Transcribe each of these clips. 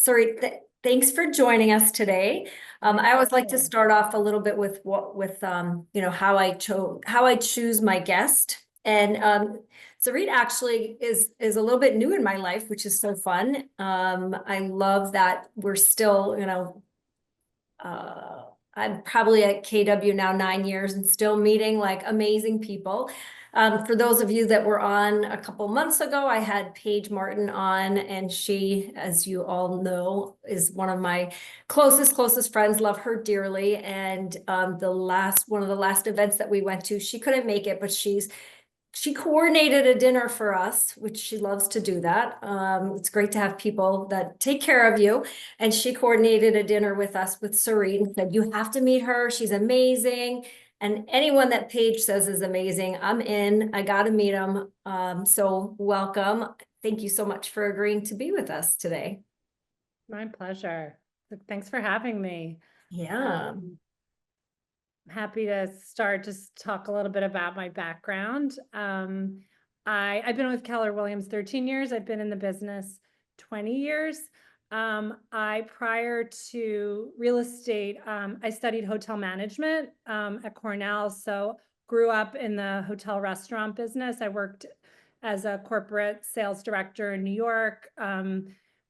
Saritte, thanks for joining us today. I always like to start off a little bit with how I choose my guest. And Saritte actually is a little bit new in my life, which is so fun. I love that we're still, I'm probably at KW now 9 years and still meeting like amazing people. For those of you that were on a couple months ago, I had Paige Martin on, and she, as you all know, is one of my closest friends, love her dearly. And one of the last events that we went to, she couldn't make it, but she coordinated a dinner for us, which she loves to do that. It's great to have people that take care of you. And she coordinated a dinner with us with Saritte and said, you have to meet her. She's amazing. And anyone that Paige says is amazing, I'm in. I got to meet them. So welcome. Thank you so much for agreeing to be with us today. My pleasure. Thanks for having me. Yeah. Happy to start, just talk a little bit about my background. I've been with Keller Williams 13 years. I've been in the business 20 years. Prior to real estate, I studied hotel management at Cornell. So grew up in the hotel restaurant business. I worked as a corporate sales director in New York,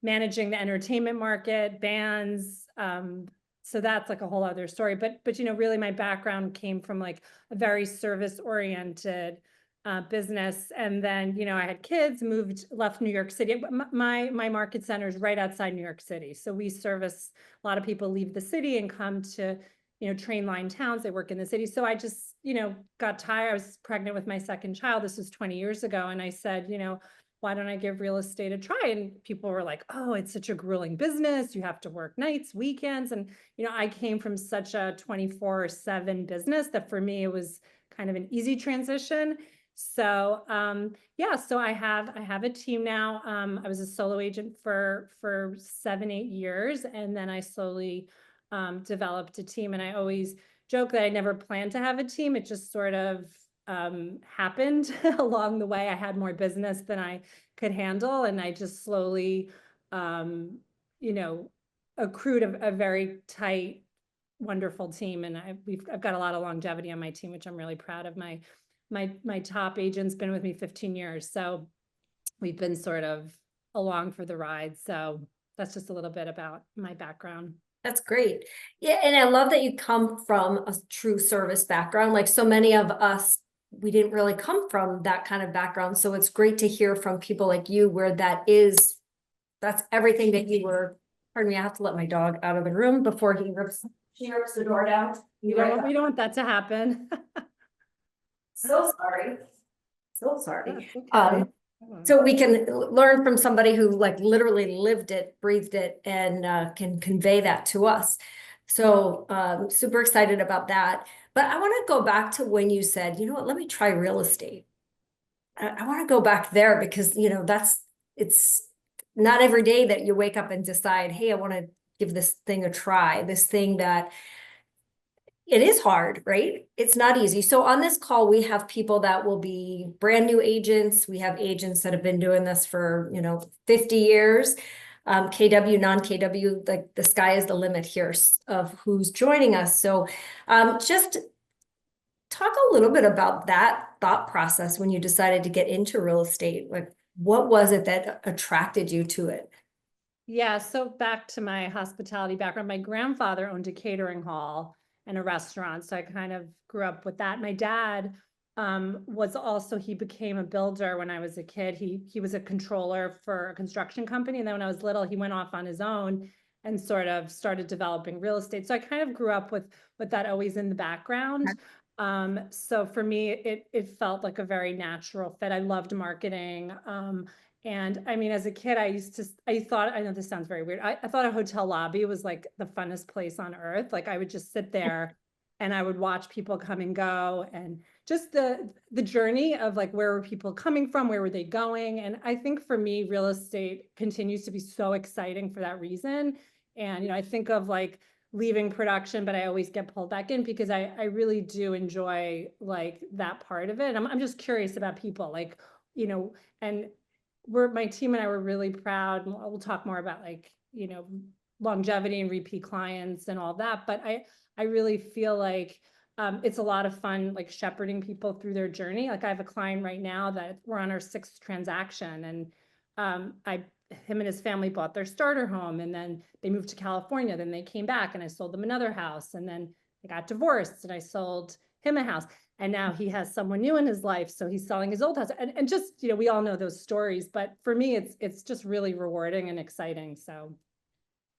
managing the entertainment market, bands, so that's like a whole other story. But really my background came from like a very service oriented business. And then, I had kids, left New York City. My market center is right outside New York City. So we service a lot of people leave the city and come to, train line towns. They work in the city. So I just, got tired. I was pregnant with my second child. This was 20 years ago. And I said, why don't I give real estate a try? And people were like, oh, it's such a grueling business. You have to work nights, weekends. And, I came from such a 24/7 business that for me, it was kind of an easy transition. So, so I have a team now. I was a solo agent for 7-8 years. And then I slowly, developed a team. And I always joke that I never planned to have a team. It just sort of, happened along the way. I had more business than I could handle. And I just slowly, accrued a very tight, wonderful team. And I've got a lot of longevity on my team, which I'm really proud of. My top agent's been with me 15 years. So we've been sort of along for the ride. So that's just a little bit about my background. That's great. Yeah, and I love that you come from a true service background. Like so many of us, we didn't really come from that kind of background. So it's great to hear from people like you where that's everything that you were. Pardon me, I have to let my dog out of the room before she rips the door down. We don't want that to happen. So sorry. So sorry. Okay. So we can learn from somebody who like literally lived it, breathed it, and can convey that to us. So super excited about that. But I want to go back to when you said, you know what, let me try real estate. I want to go back there because, it's not every day that you wake up and decide, hey, I want to give this thing a try, this thing that it is hard, right? It's not easy. So on this call, we have people that will be brand new agents. We have agents that have been doing this for, 50 years. KW, non-KW, like the sky is the limit here of who's joining us. So just talk a little bit about that thought process when you decided to get into real estate. Like, what was it that attracted you to it? Yeah, so back to my hospitality background, my grandfather owned a catering hall and a restaurant. So I kind of grew up with that. My dad he became a builder when I was a kid. He was a controller for a construction company. And then when I was little, he went off on his own and sort of started developing real estate. So I kind of grew up with that always in the background. So for me, it felt like a very natural fit. I loved marketing. And I mean, as a kid, I know this sounds very weird. I thought a hotel lobby was like the funnest place on earth. Like I would just sit there and I would watch people come and go, and just the journey of like, where were people coming from? Where were they going? And I think for me, real estate continues to be so exciting for that reason. And, I think of like leaving production, but I always get pulled back in because I really do enjoy like that part of it. I'm just curious about people and my team and I were really proud. We'll talk more about like longevity and repeat clients and all that. But I really feel like it's a lot of fun, like shepherding people through their journey. Like I have a client right now that we're on our 6th transaction, and him and his family bought their starter home, and then they moved to California. Then they came back, and I sold them another house, and then they got divorced, and I sold him a house. And now he has someone new in his life, so he's selling his old house. And just, we all know those stories, but for me, it's just really rewarding and exciting. So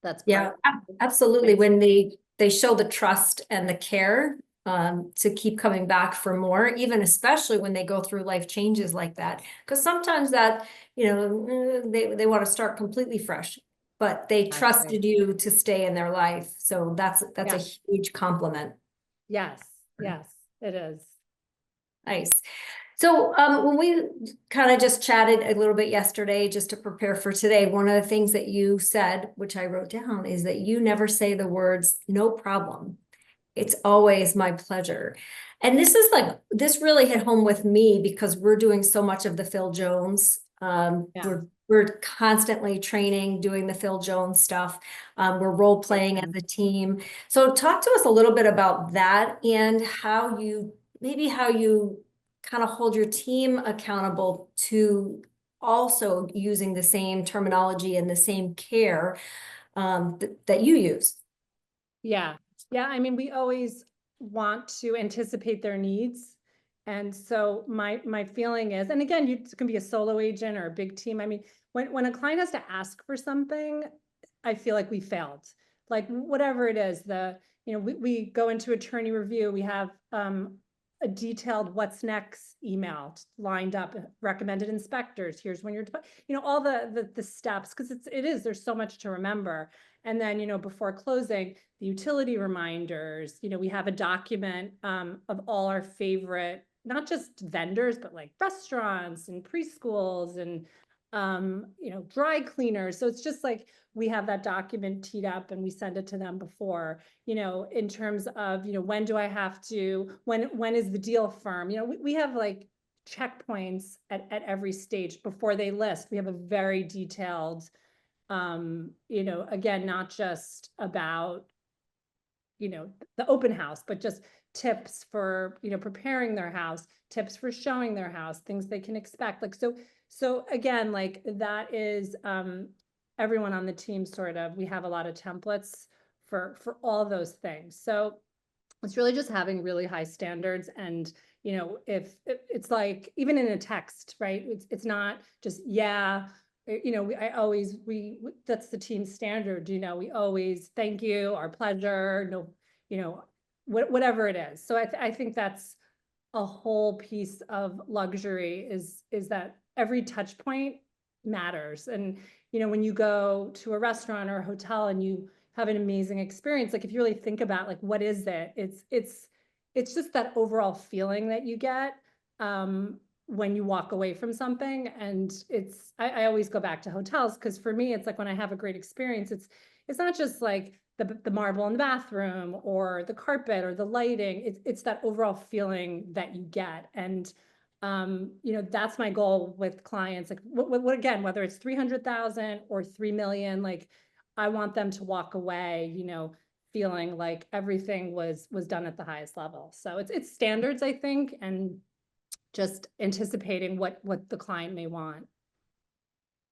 that's part Yeah, of absolutely. it. When they show the trust and the care to keep coming back for more, even especially when they go through life changes like that. Because sometimes that, they want to start completely fresh, but they Exactly. trusted you to stay in their life. So that's a Yeah. huge compliment. Yes. Yes, it is. Nice. So when we kind of just chatted a little bit yesterday, just to prepare for today, one of the things that you said, which I wrote down, is that you never say the words "no problem." It's always my pleasure. And this really hit home with me because we're doing so much of the Phil Jones. Yeah. We're constantly training, doing the Phil Jones stuff. We're role playing as a team. So talk to us a little bit about that and how you kind of hold your team accountable to also using the same terminology and the same care that you use. Yeah. Yeah. I mean, we always want to anticipate their needs. And so my feeling is, and again, you can be a solo agent or a big team. I mean, when a client has to ask for something, I feel like we failed. Like whatever it is, we go into attorney review, we have a detailed what's next email lined up, recommended inspectors, here's when you're, all the steps, because there's so much to remember. And then, before closing, the utility reminders, we have a document of all our favorite, not just vendors, but like restaurants and preschools and, dry cleaners. So it's just like, we have that document teed up and we send it to them before, in terms of, when do I have to, when is the deal firm? We have like checkpoints at every stage before they list. We have a very detailed, again, not just about, the open house, but just tips for, preparing their house, tips for showing their house, things they can expect. Like, so again, like that is, everyone on the team we have a lot of templates for all those things. So it's really just having really high standards. And, if it's like, even in a text, right? It's not just, yeah, that's the team standard, we always thank you, our pleasure, no, whatever it is. So I think that's a whole piece of luxury is that every touch point matters. And, when you go to a restaurant or a hotel and you have an amazing experience, like if you really think about like, what is it? It's just that overall feeling that you get, when you walk away from something. And I always go back to hotels, because for me, it's like when I have a great experience, it's not just like the marble in the bathroom or the carpet or the lighting. It's that overall feeling that you get. And, that's my goal with clients. Like what again, whether it's 300,000 or 3 million, like I want them to walk away, feeling like everything was done at the highest level. So it's standards, I think, and just anticipating what the client may want.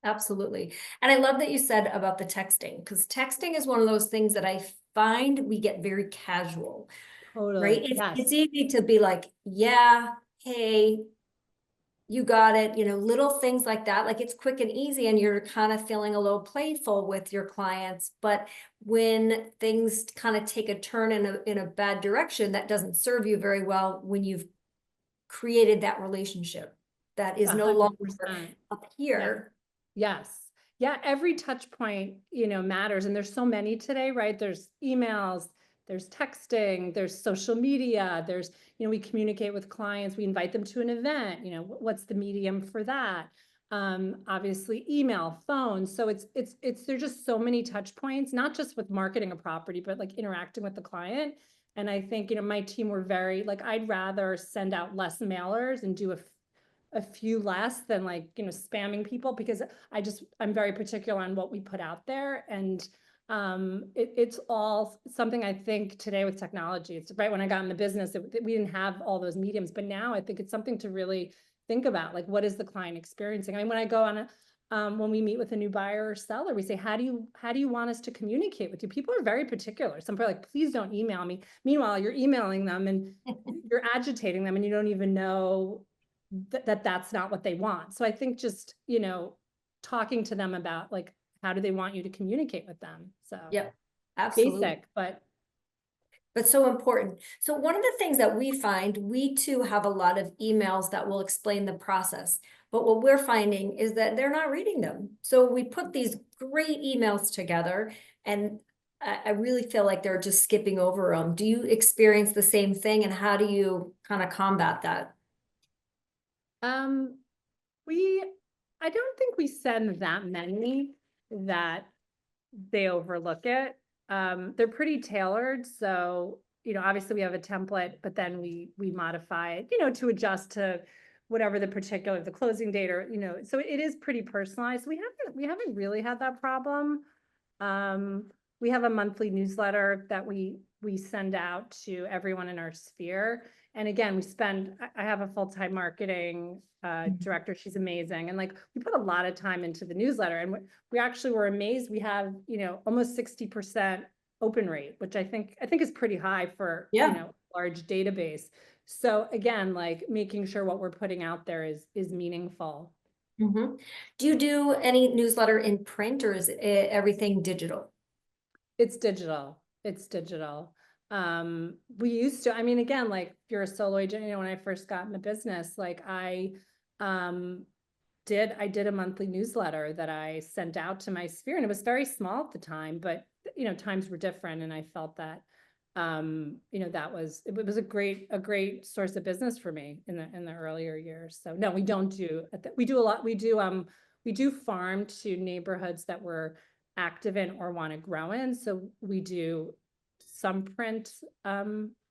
Absolutely. And I love that you said about the texting, because texting is one of those things that I find we get very casual, right? Totally. It's Yes. easy to be like, yeah, hey, you got it, little things like that. Like it's quick and easy, and you're kind of feeling a little playful with your clients. But when things kind of take a turn in a bad direction, that doesn't serve you very well when you've created that relationship that is no longer 100%. up Yeah. here. Yes. Yeah, every touch point, matters. And there's so many today, right? There's emails, there's texting, there's social media, there's, we communicate with clients, we invite them to an event, what's the medium for that? Obviously email, phone. So there's just so many touch points, not just with marketing a property, but like interacting with the client. And I think, my team were very, like, I'd rather send out less mailers and do a few less than like, spamming people, because I'm very particular on what we put out there. And it's all something I think today with technology. It's right when I got in the business, we didn't have all those mediums, but now I think it's something to really think about, like, what is the client experiencing? I mean, when I go on when we meet with a new buyer or seller, we say, how do you want us to communicate with you? People are very particular. Some people are like, please don't email me. Meanwhile, you're emailing them and you're agitating them and you don't even know that that's not what they want. So I think just, talking to them about like, how do they want you to communicate with them? So Yep, absolutely. basic, but But so important. So one of the things that we find, we too have a lot of emails that will explain the process. But what we're finding is that they're not reading them. So we put these great emails together and I really feel like they're just skipping over them. Do you experience the same thing and how do you kind of combat that? um, we, I don't think we send that many that they overlook it. They're pretty tailored. So, obviously we have a template, but then we modify it, to adjust to whatever the closing date or, so it is pretty personalized. We haven't really had that problem. Um, we have a monthly newsletter that we send out to everyone in our sphere. And again, I have a full-time marketing director. She's amazing. And like, we put a lot of time into the newsletter and we actually were amazed. We have, almost 60% open rate, which I think is pretty high for, Yeah. large database. So again, like making sure what we're putting out there is meaningful. Mhm. Do you do any newsletter in print or is everything digital? It's digital. It's digital. We used to, I mean, again, like if you're a solo agent, when I first got in the business, like um I did a monthly newsletter that I sent out to my sphere, and it was very small at the time, but times were different, and I felt that it was a great source of business for me in the earlier years. So no, we don't do we do a lot. We do farm to neighborhoods that we're active in or want to grow in. So we do some print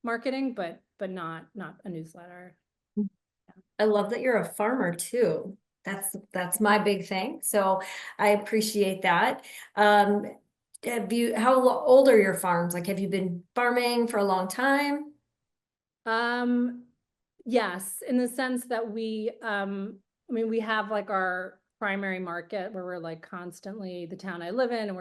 marketing, but not a newsletter. I love that you're a farmer too. That's my big thing. So I appreciate that. Um, how old are your farms? Like, have you been farming for a long time? Um, yes, in the sense that I mean, we have like our primary market where we're like constantly the town I live in, and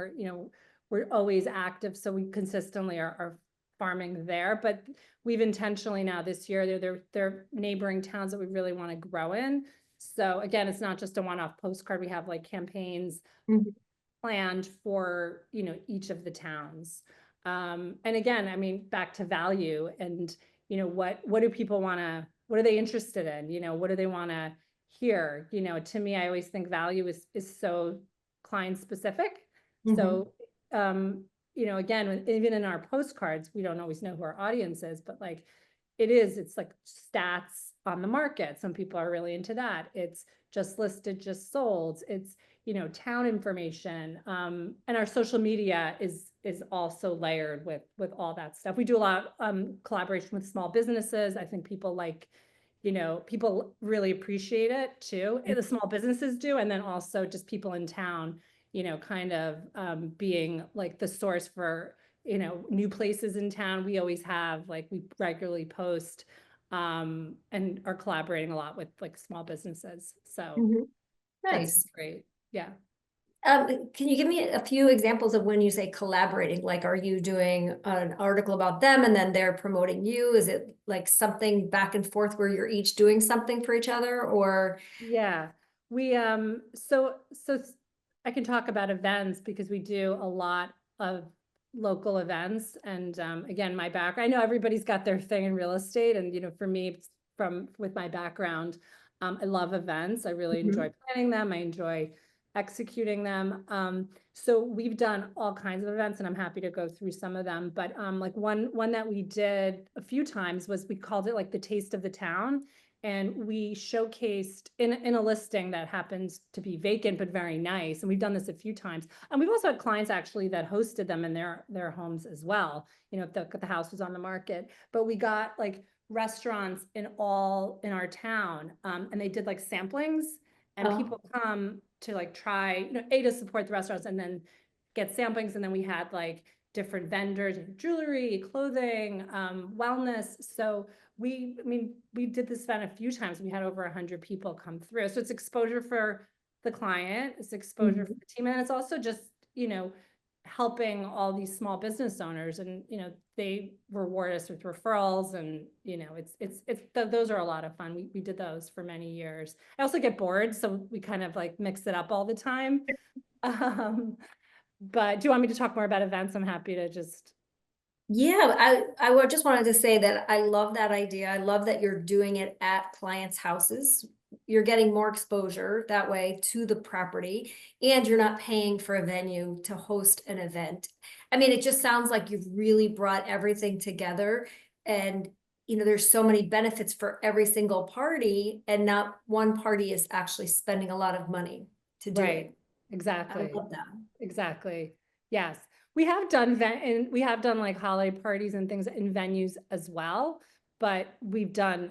we're always active. So we consistently are farming there, but we've intentionally now this year, they're neighboring towns that we really want to grow in. So again, it's not just a one-off postcard. We have like campaigns Mhm. planned for, each of the towns. And again, I mean, back to value and, what do people want to, what are they interested in? What do they want to hear? To me, I always think value is so client specific. Mhm. So, again, even in our postcards, we don't always know who our audience is, but like, it's like stats on the market. Some people are really into that. It's just listed, just sold. It's, town information. And our social media is also layered with all that stuff. We do a lot collaboration with small businesses. I think people really appreciate it too. The small businesses do, and then also just people in town, kind of being like the source for new places in town. We always have, like, we regularly post and are collaborating a lot with like small businesses. So Mhm. that's Nice. great. Yeah. Can you give me a few examples of when you say collaborating? Like, are you doing an article about them and then they're promoting you? Is it like something back and forth where you're each doing something for each other or? Yeah, we I can talk about events because we do a lot of local events. And again, I know everybody's got their thing in real estate, and for me, from with my background, I love events. I really enjoy Mhm. planning them. I enjoy executing them. So we've done all kinds of events, and I'm happy to go through some of them. But like one that we did a few times was, we called it like the Taste of the Town, and we showcased in a listing that happens to be vacant but very nice. And we've done this a few times. And we've also had clients actually that hosted them in their homes as well, if the house was on the market. But we got like restaurants in our town, and they did like samplings, and Oh, people come to like try, to support the restaurants and then get samplings. And then we had like different vendors, jewelry, clothing, wellness. So we did this event a few times. We had over 100 people come through. So it's exposure for the client, it's exposure for mhm. the team, and it's also just, helping all these small business owners. And, they reward us with referrals, and, those are a lot of fun. We did those for many years. I also get bored, so we kind of like mix it up all the time. Um, but do you want me to talk more about events? I'm happy to just. Yeah, just wanted to say that I love that idea. I love that you're doing it at clients' houses. You're getting more exposure that way to the property, and you're not paying for a venue to host an event. I mean, it just sounds like you've really brought everything together, and there's so many benefits for every single party, and not one party is actually spending a lot of money to do Right, it. I exactly. love that. Exactly. Yes. We have done like holiday parties and things in venues as well, but we've done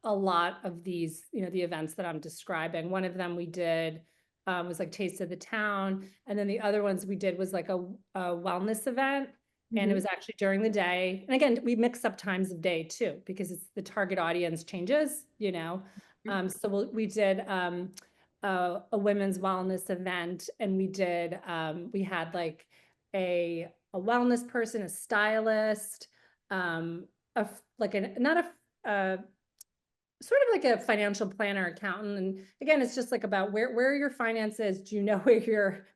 a lot of these, the events that I'm describing. One of them we did was like Taste of the Town. And then the other ones we did was like a wellness event. And it was Mhm. actually during the day. And again, we mix up times of day too, because it's the target audience changes. So we did a women's wellness event, and we had like a wellness person, a stylist, like not a sort of like a financial planner, accountant. And again, it's just like about where are your finances? Do you know where your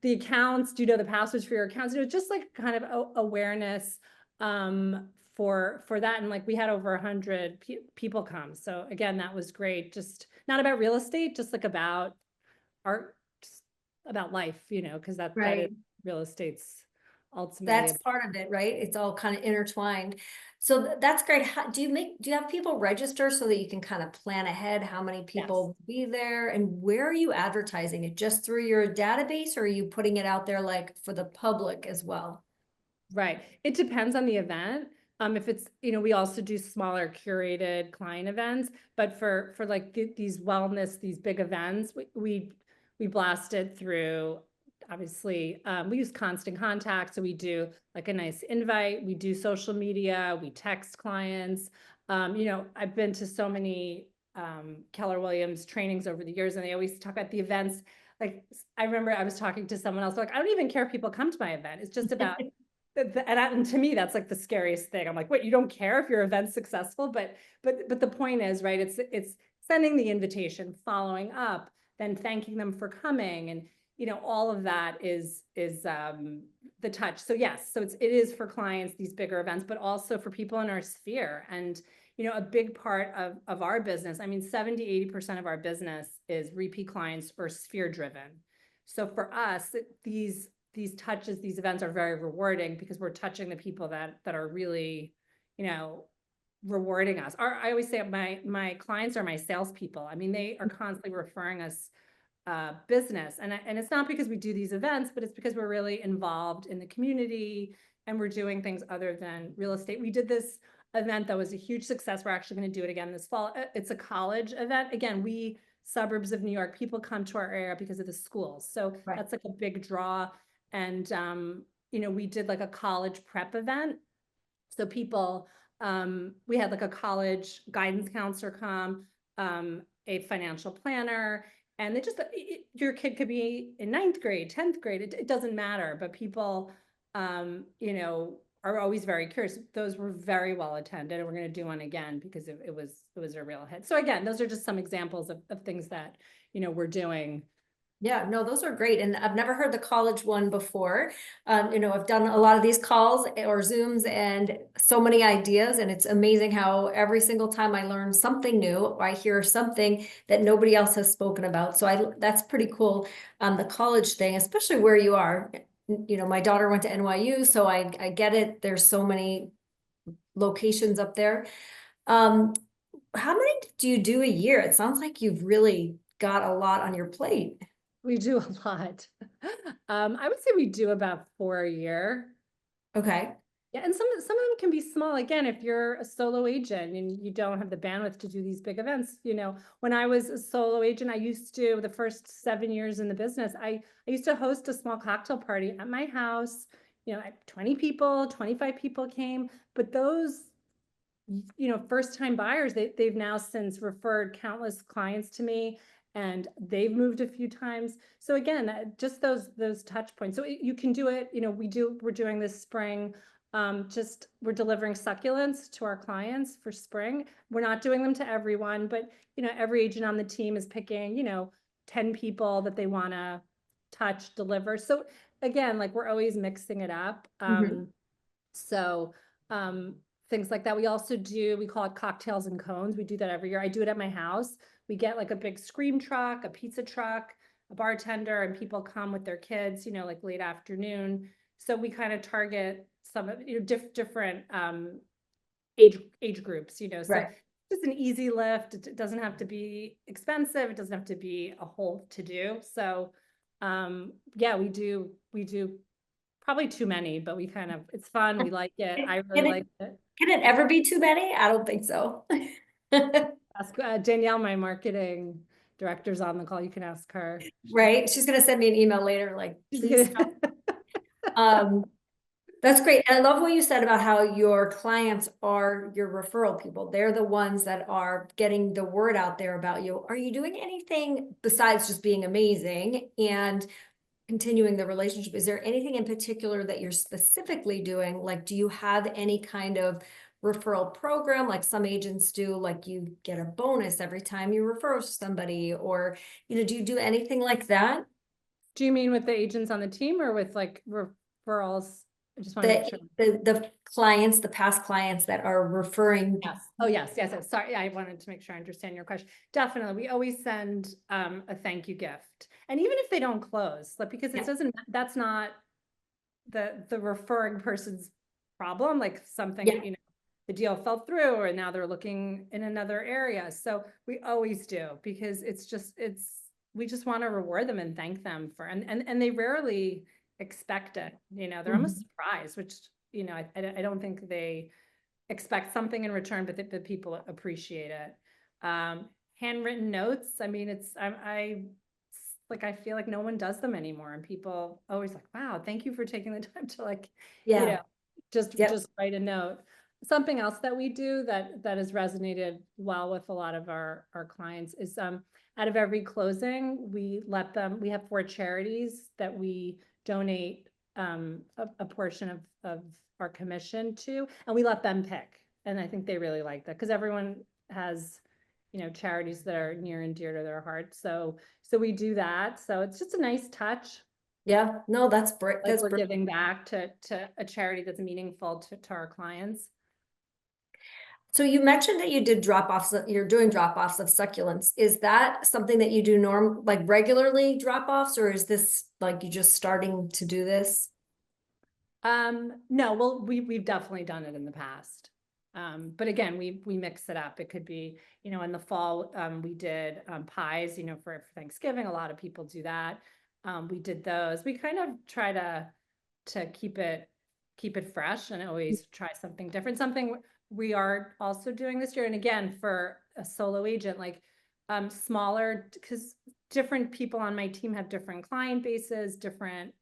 the accounts? Do you know the passwords for your accounts? Just like kind of awareness for that. And like we had over 100 people come. So again, that was great. Just not about real estate, just like about art, just about life, because that is Right. real estate's ultimately. That's part of it, right? It's all kind of intertwined. So that's great. Do you have people register so that you can kind of plan ahead how many people Yes. will be there, and where are you advertising it? Just through your database, or are you putting it out there like for the public as well? Right. It depends on the event. If it's, we also do smaller curated client events, but for like these wellness, these big events, we blast it through. Obviously, we use constant contact, so we do like a nice invite. We do social media. We text clients. I've been to so many Keller Williams trainings over the years, and they always talk about the events. Like I remember I was talking to someone else, like, I don't even care if people come to my event. It's just about and to me, that's like the scariest thing. I'm like, wait, you don't care if your event's successful? But the point is, right? It's sending the invitation, following up, then thanking them for coming, and all of that is the touch. So yes, so it is for clients, these bigger events, but also for people in our sphere. And a big part of our business, I mean, 70-80% of our business is repeat clients or sphere driven. So for us, these touches, these events are very rewarding, because we're touching the people that are really, rewarding us. I always say my clients are my salespeople. I mean, they are constantly referring us business, and it's not because we do these events, but it's because we're really involved in the community, and we're doing things other than real estate. We did this event that was a huge success. We're actually going to do it again this fall. It's a college event. Again, suburbs of New York, people come to our area because of the schools. So Right. that's like a big draw. And we did like a college prep event. So people, we had like a college guidance counselor come, a financial planner, and they just, your kid could be in ninth grade, 10th grade, it doesn't matter, but people, are always very curious. Those were very well attended, and we're going to do one again because it was a real hit. So again, those are just some examples of things that, we're doing. Yeah, no, those are great. And I've never heard the college one before. I've done a lot of these calls or Zooms and so many ideas. And it's amazing how every single time I learn something new, I hear something that nobody else has spoken about. So that's pretty cool. The college thing, especially where you are. My daughter went to NYU, so I get it. There's so many locations up there. Um, how many do you do a year? It sounds like you've really got a lot on your plate. We do a lot. I would say we do about 4 a year. Okay. Yeah, and some of them can be small. Again, if you're a solo agent and you don't have the bandwidth to do these big events, when I was a solo agent, I used to, the first 7 years in the business, I used to host a small cocktail party at my house. 20 people, 25 people came, but those first time buyers, they've now since referred countless clients to me, and they've moved a few times. So again, just those touch points. So you can do it. We're doing this spring. Just we're delivering succulents to our clients for spring. We're not doing them to everyone, but every agent on the team is picking 10 people that they want to touch, deliver. So again, like, we're always mixing it up. Mhm. So um, things like that. We call it cocktails and cones. We do that every year. I do it at my house. We get like a big scream truck, a pizza truck, a bartender, and people come with their kids, like late afternoon. So we kind of target some of, different age groups, so Right. just an easy lift. It doesn't have to be expensive. It doesn't have to be a whole to do. So yeah, we do probably too many, but it's fun. We like it. I really Can it, like it. can it ever be too many? I don't think so. Ask Danielle, my marketing director's on the call. You can ask her. Right? She's gonna send me an email later, like, She's please. gonna- Um, that's great. And I love what you said about how your clients are your referral people. They're the ones that are getting the word out there about you. Are you doing anything besides just being amazing and continuing the relationship? Is there anything in particular that you're specifically doing? Like, do you have any kind of referral program like some agents do, like you get a bonus every time you refer somebody, or, do you do anything like that? Do you mean with the agents on the team or with like referrals? I just want to make The, sure. the clients, the past clients that are referring. Yes. Oh, yes. Sorry. I wanted to make sure I understand your question. Definitely. We always send a thank you gift. And even if they don't close, like, because Yeah. that's not the referring person's problem, like something, Yeah. the deal fell through or now they're looking in another area. So we always do, because we just want to reward them and thank them and they rarely expect it. They're almost Mhm. surprised, which, I don't think they expect something in return, but the people appreciate it. Handwritten notes. I mean, I feel like no one does them anymore, and people always like, wow, thank you for taking the time to, like, you Yeah. know, just Yep. write a note. Something else that we do that has resonated well with a lot of our clients is out of every closing, we have 4 charities that we donate a portion of our commission to, and we let them pick. And I think they really like that, because everyone has, charities that are near and dear to their heart. So we do that. So it's just a nice touch. Yeah. No, that's great. Like, That's we're brilliant. giving back to a charity that's meaningful to our clients. So you mentioned that you did drop-offs, you're doing drop-offs of succulents. Is that something that you do like regularly drop-offs, or is this like you just starting to do this? No, well, we've definitely done it in the past. But again, we mix it up. It could be, in the fall, we did pies, for Thanksgiving. A lot of people do that. We did those. We kind of try to keep it fresh and always try something different. Something we are also doing this year, and again, for a solo agent, like smaller, because different people on my team have different client bases, different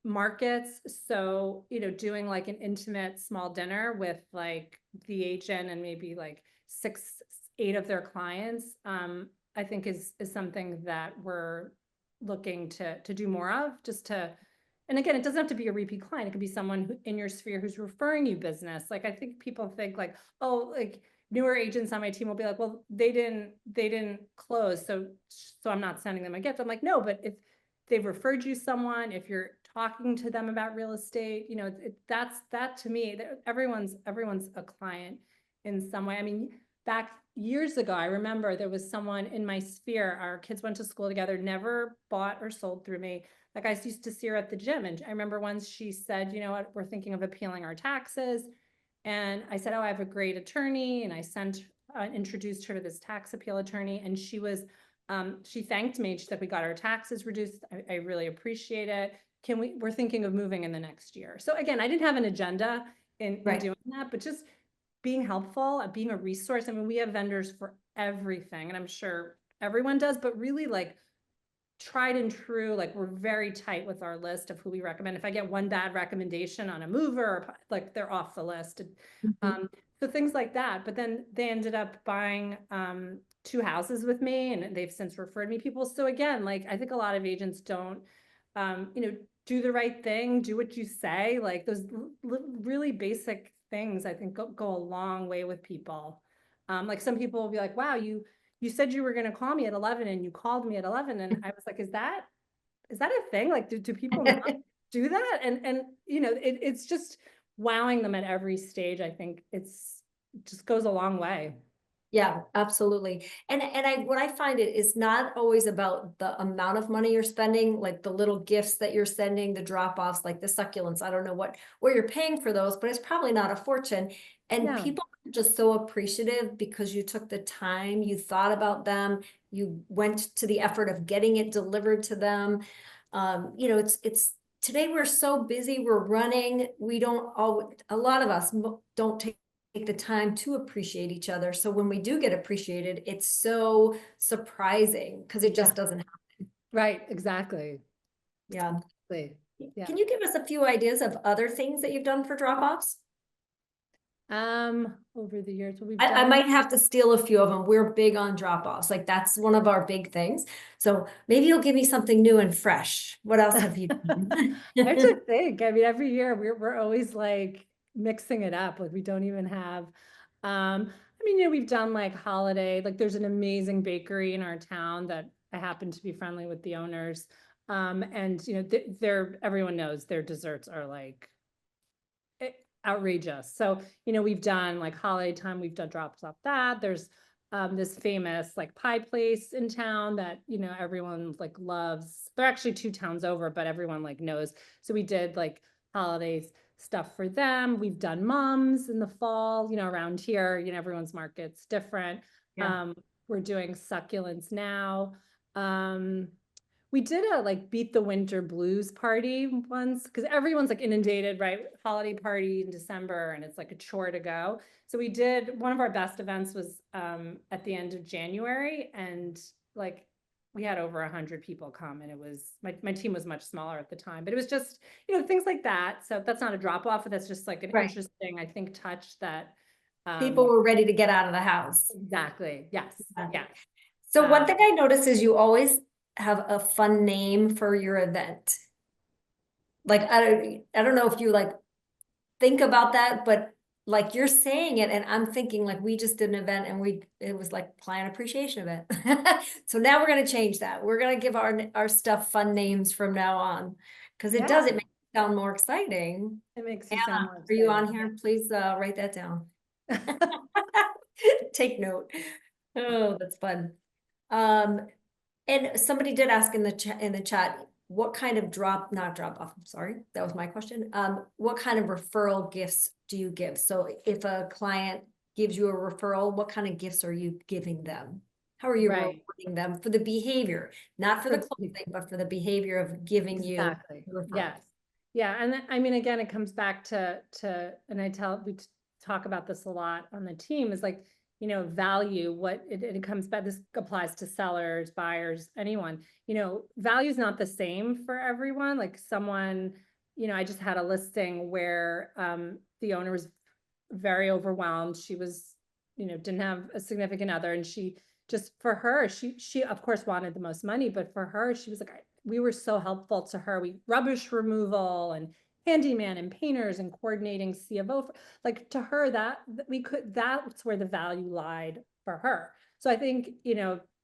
markets. So, doing like an intimate small dinner with like the agent and maybe like 6, 8 of their clients, I think is something that we're looking to do more of, and again, it doesn't have to be a repeat client. It could be someone in your sphere who's referring you business. Like, I think people think like, oh, like newer agents on my team will be like, well, they didn't close, so I'm not sending them a gift. I'm like, no, but if they've referred you someone, if you're talking to them about real estate, that to me, everyone's a client in some way. I mean, back years ago, I remember there was someone in my sphere, our kids went to school together, never bought or sold through me. Like, I used to see her at the gym, and I remember once she said, you know what, we're thinking of appealing our taxes. And I said, oh, I have a great attorney. And I introduced her to this tax appeal attorney. And she thanked me. She said, we got our taxes reduced. I really appreciate it. we're thinking of moving in the next year. So again, I didn't have an agenda in Right. doing that, but just being helpful, being a resource. I mean, we have vendors for everything, and I'm sure everyone does, but really like tried and true, like we're very tight with our list of who we recommend. If I get one bad recommendation on a mover, like they're off the list. Mhm. So things like that. But then they ended up buying 2 houses with me, and they've since referred me people. So again, like I think a lot of agents don't, do the right thing, do what you say. Like those really basic things, I think go a long way with people. Like some people will be like, "Wow, you said you were going to call me at 11 and you called me at 11." And I was like, is that a thing? Like, do people not do that? And, it's just wowing them at every stage. I think it just goes a long way. Yeah, absolutely. And what I find it is not always about the amount of money you're spending, like the little gifts that you're sending, the drop-offs, like the succulents. I don't know what you're paying for those, but it's probably not a fortune. And No, people are just so appreciative because you took the time, you thought about them, you went to the effort of getting it delivered to them. It's today we're so busy, we're running, we don't all a lot of us don't take the time to appreciate each other. So when we do get appreciated, it's so surprising because it yeah, just doesn't happen. right. Exactly. Yeah. Yeah. Can you give us a few ideas of other things that you've done for drop-offs? Over the years, what we've I done. might have to steal a few of them. We're big on drop-offs. Like that's one of our big things. So maybe you'll give me something new and fresh. What else have you I have done? to think. I mean, every year we're always like mixing it up. Like we don't even have. I mean, we've done like holiday. Like there's an amazing bakery in our town that I happen to be friendly with the owners. And they're everyone knows their desserts are like outrageous. So, we've done like holiday time, we've done drops off that. There's this famous like pie place in town that, everyone like loves. They're actually 2 towns over, but everyone like knows. So we did like holidays stuff for them. We've done mums in the fall, around here, everyone's market's different. Yeah. We're doing succulents now. Um, we did a like beat the winter blues party once because everyone's like inundated, right? Holiday party in December and it's like a chore to go. So we did one of our best events was at the end of January, and like we had over 100 people come, and it was my team was much smaller at the time, but it was just, things like that. So that's not a drop off, but that's just like an Right. interesting, I think, touch that People were ready to get out of the house. exactly. Yes. Yeah. Yeah. So one Um, thing I noticed is you always have a fun name for your event. Like I don't know if you like think about that, but like you're saying it and I'm thinking like we just did an event and it was like client appreciation event. So now we're gonna change that. We're gonna give our stuff fun names from now on. Because yeah, it makes it sound more exciting. it makes you sound Anna, more are you excited. on here? Please write that down. Take note. Oh, that's fun. Um, and somebody did ask in the chat, what kind of not drop off, I'm sorry, that was my question. What kind of referral gifts do you give? So if a client gives you a referral, what kind of gifts are you giving them? How are you Right. rewarding them for the behavior, not for the For closing, but for the behavior of giving you exactly. a referral? Yes. Yeah. And I mean, again, it comes back and we talk about this a lot on the team is like, value, what it comes back. This applies to sellers, buyers, anyone, value is not the same for everyone. Like someone, I just had a listing where, the owner was very overwhelmed. She was, didn't have a significant other, and she just for her, she of course wanted the most money, but for her, she was like, we were so helpful to her. We rubbish removal and handyman and painters and coordinating C of O. Like to her, that's where the value lied for her. So I think,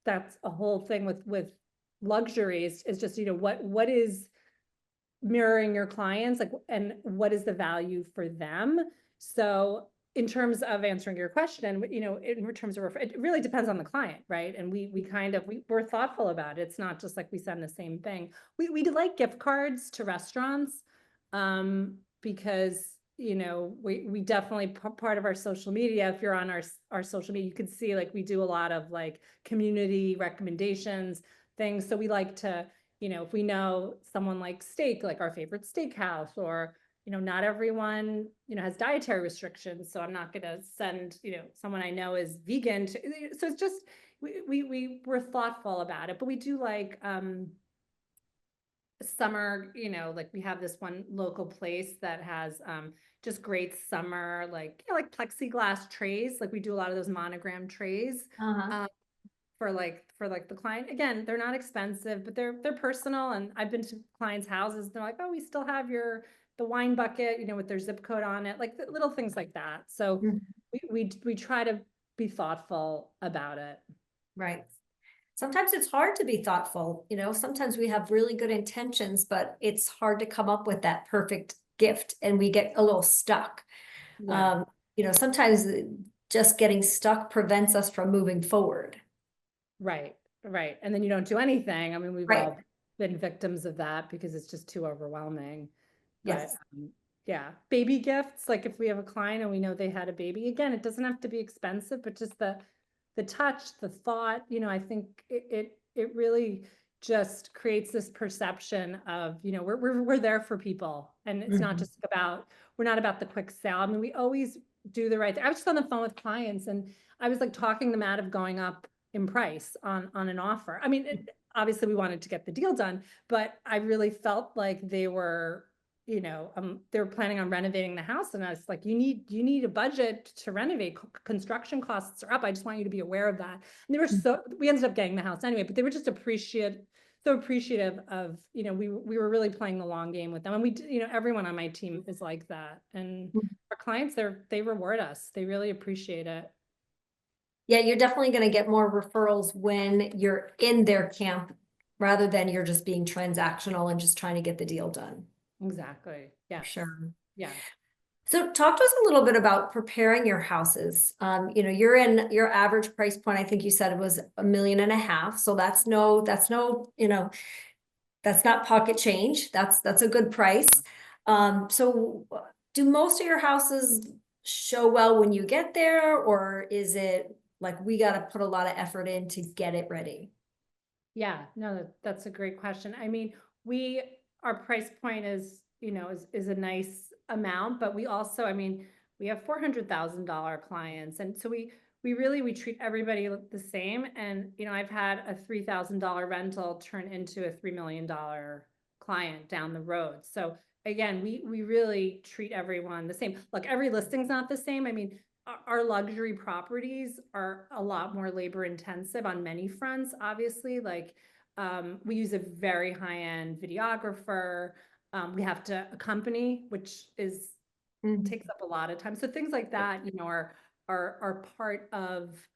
that's a whole thing with luxuries is just, what is mirroring your clients, like, and what is the value for them. So in terms of answering your question, in terms of it really depends on the client, right? And we're thoughtful about it. It's not just like we send the same thing. We do like gift cards to restaurants, because we definitely part of our social media. If you're on our social media, you can see like we do a lot of like community recommendations things. So we like to if we know someone likes steak, like our favorite steakhouse, or, not everyone, has dietary restrictions. So I'm not going to send, someone I know is vegan to, so it's just, we're thoughtful about it, but we do like, summer, like we have this one local place that has, just great summer, like, like plexiglass trays. Like we do a lot of those monogram trays. Uh-huh. Um, for the client. Again, they're not expensive, but they're personal. And I've been to clients' houses, they're like, oh, we still have the wine bucket, with their zip code on it, like little things like that. So Mhm. we try to be thoughtful about it. Right. Sometimes it's hard to be thoughtful, sometimes we have really good intentions, but it's hard to come up with that perfect gift and we get a little stuck. Yeah. Um, sometimes just getting stuck prevents us from moving forward. Right, right. And then you don't do anything. I mean, we've Right. all been victims of that because it's just too overwhelming. But Yes. yeah, baby gifts, like if we have a client and we know they had a baby, again, it doesn't have to be expensive, but just the touch, the thought, I think it really just creates this perception of, we're there for people. And it's not Mhm. just about, we're not about the quick sale. I mean, we always do the right thing. I was just on the phone with clients and I was like talking them out of going up in price on an offer. I mean, obviously we wanted to get the deal done, but I really felt like they were planning on renovating the house, and I was like, you need a budget to renovate. Construction costs are up. I just want you to be aware of that. And we ended up getting the house anyway, but they were just so appreciative of, we were really playing the long game with them. And everyone on my team is like that. And our clients, they reward us. They really appreciate it. Yeah, you're definitely going to get more referrals when you're in their camp rather than you're just being transactional and just trying to get the deal done. Exactly. For Yes. sure. Yeah. So talk to us a little bit about preparing your houses. You're in your average price point. I think you said it was 1.5 million. So that's not pocket change. That's a good price. So do most of your houses show well when you get there, or is it like we got to put a lot of effort in to get it ready? Yeah, no, that's a great question. I mean, our price point is a nice amount, but we also, I mean, we have $400,000 clients. And so we treat everybody the same. And, I've had a $3,000 rental turn into a $3 million client down the road. So again, we really treat everyone the same. Look, every listing's not the same. I mean, our luxury properties are a lot more labor intensive on many fronts, obviously. Like, we use a very high-end videographer. We have to accompany, which Mhm. takes up a lot of time. So things like that, are part of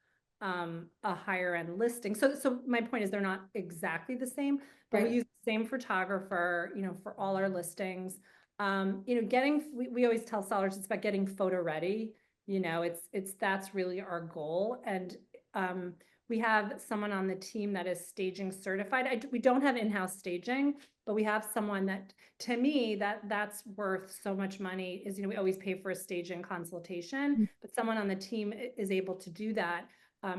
a higher end listing. So my point is they're not exactly the same, but we Right. use the same photographer, for all our listings. We always tell sellers it's about getting photo ready. That's really our goal. And we have someone on the team that is staging certified. We don't have in-house staging, but we have someone that, to me, that's worth so much money. We always pay for a staging consultation, but someone on the team is able to do that,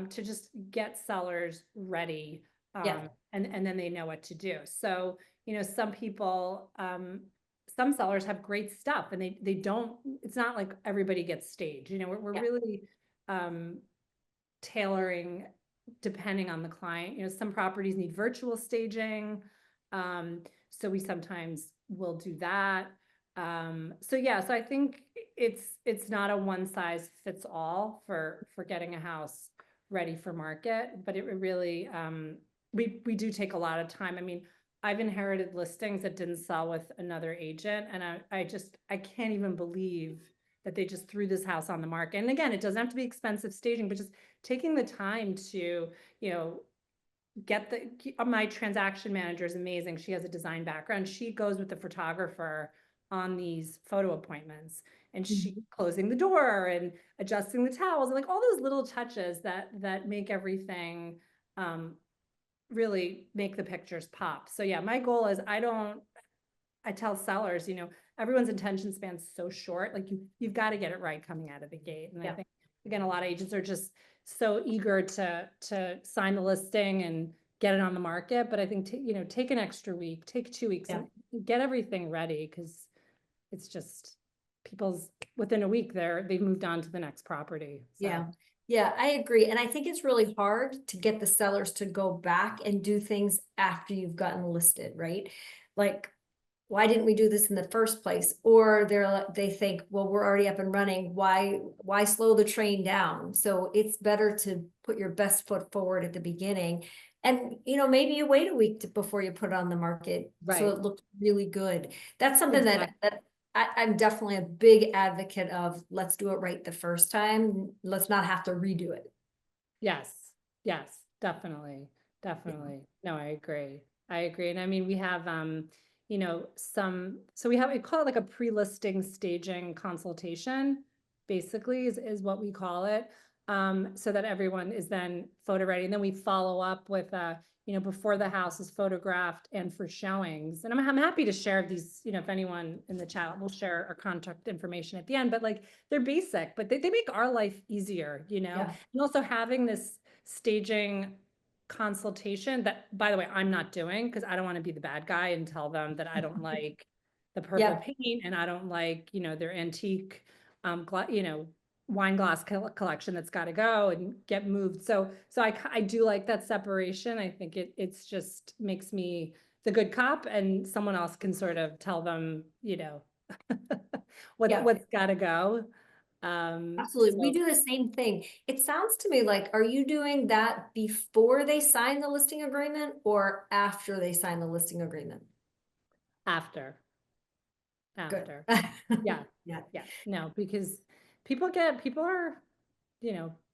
to just get sellers ready. Yeah. And then they know what to do. So, some people, some sellers have great stuff and they don't, it's not like everybody gets staged. We're Yeah. really, tailoring depending on the client. Some properties need virtual staging. So we sometimes will do that. So yeah, so I think it's not a one size fits all for getting a house ready for market, but it really, we do take a lot of time. I mean, I've inherited listings that didn't sell with another agent, and I can't even believe that they just threw this house on the market. And again, it doesn't have to be expensive staging, but just taking the time to, you know, my transaction manager is amazing. She has a design background. She goes with the photographer on these photo appointments, and she Mhm. closing the door and adjusting the towels and like all those little touches that make everything, really make the pictures pop. So yeah, my goal is I tell sellers, everyone's attention span's so short. Like you've got to get it right coming out of the gate. And I Yeah. think, again, a lot of agents are just so eager to sign the listing and get it on the market. But I think, take an extra week, take 2 weeks Yeah. and get everything ready, because it's just within a week they've moved on to the next property. So Yeah. Yeah, I agree. And I think it's really hard to get the sellers to go back and do things after you've gotten listed, right? Like, why didn't we do this in the first place? Or they think, well, we're already up and running. Why slow the train down? So it's better to put your best foot forward at the beginning. And, maybe you wait a week before you put it on the market. So right. it looks really good. That's something Exactly. that I'm definitely a big advocate of. Let's do it right the first time. Let's not have to redo it. Yes, yes, definitely, Yeah. definitely. No, I agree. I agree. And I mean, we have, so we call it like a pre-listing staging consultation, basically is what we call it. So that everyone is then photo ready. And then we follow up with, before the house is photographed and for showings. And I'm happy to share these, if anyone in the chat will share our contact information at the end, but like they're basic, but they make our life easier, Yeah. and also having this staging consultation that, by the way, I'm not doing, because I don't want to be the bad guy and tell them that I don't like the purple Yeah. paint and I don't like, their antique, wine glass collection that's got to go and get moved. So I do like that separation. I think it's just makes me the good cop, and someone else can sort of tell them, Yeah. what's got to go. Absolutely. We So do the same thing. It sounds to me like, are you doing that before they sign the listing agreement or after they sign the listing agreement? after. Good. After. Yeah. Yeah. Yeah. No, because people are,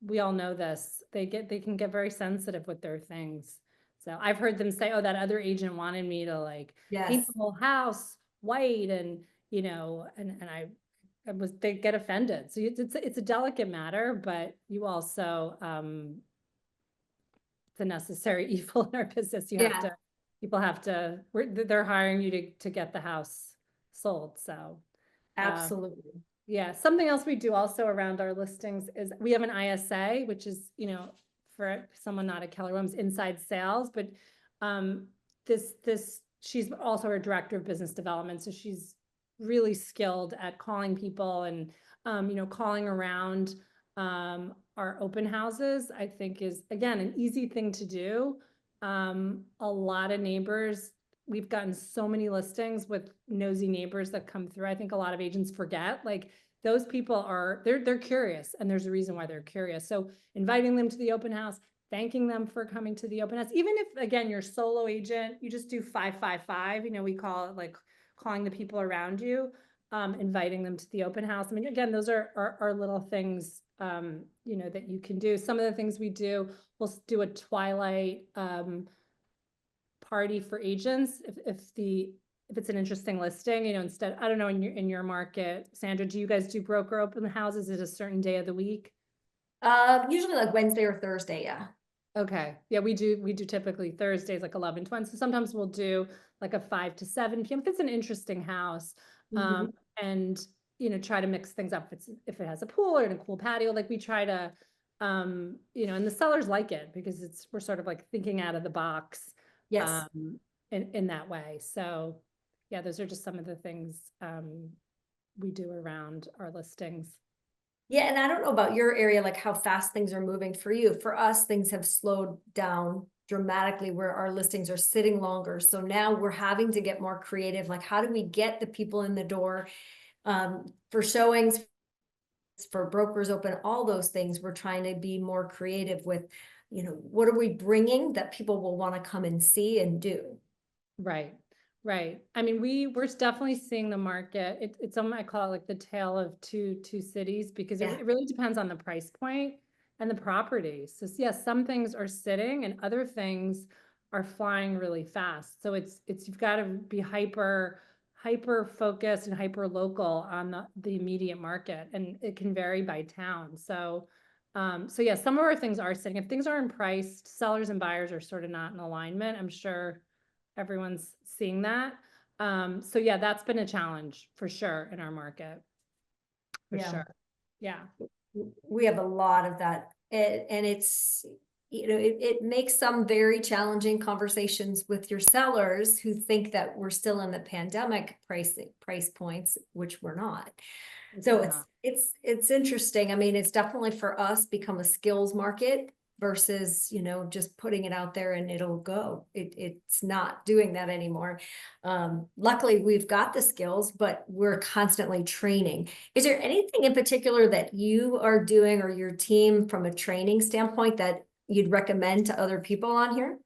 we all know this. They can get very sensitive with their things. So I've heard them say, oh, that other agent wanted me to like paint Yes. the whole house white, and, they get offended. So it's a delicate matter, but you also, it's a necessary evil in our business. Yeah, People have to, they're hiring you to get the house sold. So, um, absolutely. yeah, something else we do also around our listings is we have an ISA, which is, for someone not at Keller Williams, inside sales, but she's also a director of business development, so she's really skilled at calling people and calling around our open houses. I think is, again, an easy thing to do. A lot of neighbors, we've gotten so many listings with nosy neighbors that come through. I think a lot of agents forget, like, those people they're curious, and there's a reason why they're curious. So inviting them to the open house, thanking them for coming to the open house, even if, again, you're solo agent, you just do 555, we call it like calling the people around you, inviting them to the open house. I mean, again, those are little things, that you can do. Some of the things we do, we'll do a twilight, party for agents if it's an interesting listing, instead, I don't know, in your market, Sandra, do you guys do broker open houses at a certain day of the week? Usually like Wednesday or Thursday. Yeah. Okay, yeah, we do typically Thursdays, like 11 to 1. So sometimes we'll do like a 5 to 7 p.m. if it's an interesting house. Mhm. And try to mix things up if it has a pool or a cool patio, like we try to, and the sellers like it because we're sort of like thinking out of the box, Yes. um, in that way. So yeah, those are just some of the things we do around our listings. Yeah, and I don't know about your area, like how fast things are moving for you. For us, things have slowed down dramatically where our listings are sitting longer. So now we're having to get more creative. Like, how do we get the people in the door for showings, for brokers open, all those things? We're trying to be more creative with, what are we bringing that people will want to come and see and do? Right, right. I mean, we're definitely seeing the market. It's something I call it like the tale of two cities, because Yeah. it really depends on the price point and the property. So yes, some things are sitting and other things are flying really fast. So it's you've got to be hyper focused and hyper local on the immediate market, and it can vary by town. So yeah, some of our things are sitting. If things aren't priced, sellers and buyers are sort of not in alignment. I'm sure everyone's seeing that. So yeah, that's been a challenge for sure in our market, for Yeah. sure. Yeah. We have a lot of that. And it's, it makes some very challenging conversations with your sellers who think that we're still in the pandemic price points, which we're not. So it's interesting. I mean, it's definitely for us become a skills market versus, just putting it out there and it'll go. It's not doing that anymore. Luckily, we've got the skills, but we're constantly training. Is there anything in particular that you are doing or your team from a training standpoint that you'd recommend to other people on here?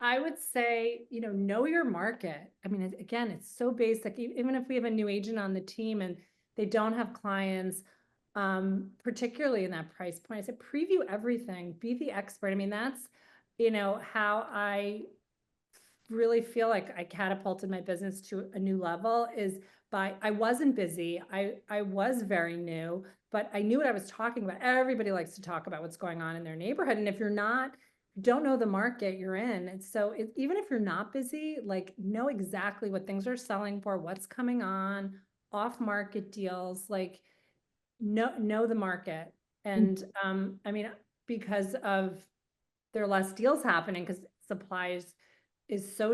I would say, know your market. I mean, again, it's so basic. Even if we have a new agent on the team and they don't have clients, particularly in that price point, I said, preview everything, be the expert. I mean, that's, how I really feel like I catapulted my business to a new level is I wasn't busy. I was very new, but I knew what I was talking about. Everybody likes to talk about what's going on in their neighborhood. And if you're not, don't know the market you're in. And so even if you're not busy, like know exactly what things are selling for, what's coming on, off market deals, like know the market. And I mean, because of there are less deals happening because supplies is so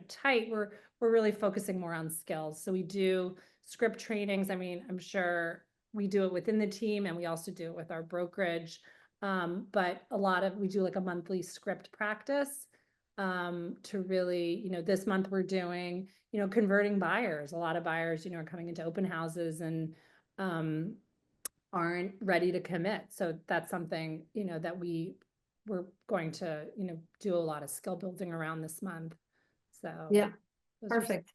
tight. We're really focusing more on skills. So we do script trainings. I mean, I'm sure we do it within the team and we also do it with our brokerage. But we do like a monthly script practice to really, this month we're doing, converting buyers. A lot of buyers, are coming into open houses and aren't ready to commit. So that's something, that we're going to, do a lot of skill building around this month. So Yeah, perfect.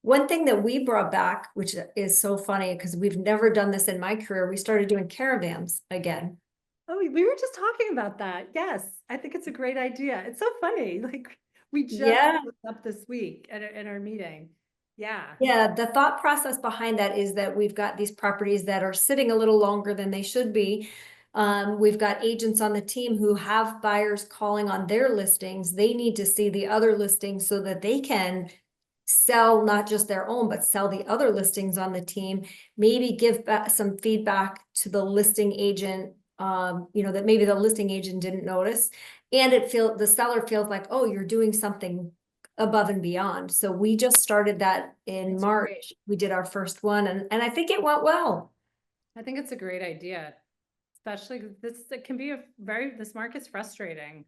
One thing that we brought back, which is so funny because we've never done this in my career, we started doing caravans again. Oh, we were just talking about that. Yes, I think it's a great idea. It's so funny. Like we just Yeah. up this week in our meeting. Yeah. Yeah, the thought process behind that is that we've got these properties that are sitting a little longer than they should be. We've got agents on the team who have buyers calling on their listings. They need to see the other listings so that they can sell not just their own, but sell the other listings on the team. Maybe give back some feedback to the listing agent, that maybe the listing agent didn't notice. And the seller feels like, oh, you're doing something above and beyond. So we just started that in It's March. great. We did our first one and I think it went well. I think it's a great idea, especially 'cause it can be this market's frustrating.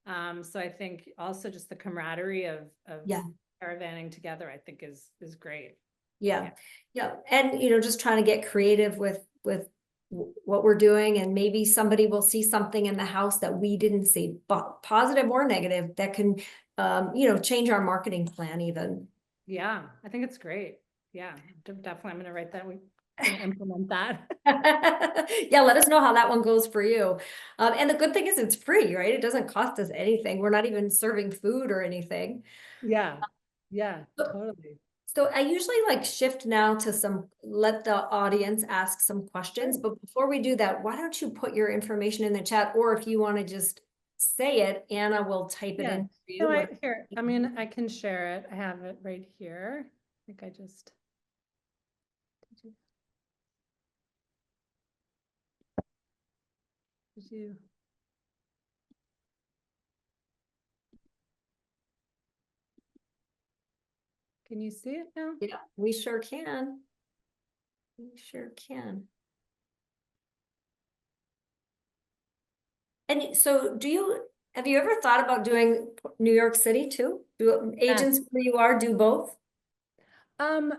So I think also just the camaraderie of Yeah. caravanning together, I think is great. Yeah. Yeah. And, just trying to get creative with what we're doing. And maybe somebody will see something in the house that we didn't see, but positive or negative, that can, change our marketing plan even. Yeah, I think it's great. Yeah, definitely. I'm going to write that. We're going to implement that. Yeah, let us know how that one goes for you. And the good thing is it's free, right? It doesn't cost us anything. We're not even serving food or anything. Yeah. Yeah, totally. So I usually like shift now to let the audience ask some questions, Sure. but before we do that, why don't you put your information in the chat, or if you want to just say it, Anna will type it Yeah. in for you. No, here, I mean, I can share it. I have it right here. I think I just, did you? Can you see it now? Yeah, we sure can. We sure can. And so have you ever thought about doing New York City too? Do Yes. agents where you are do both? Um,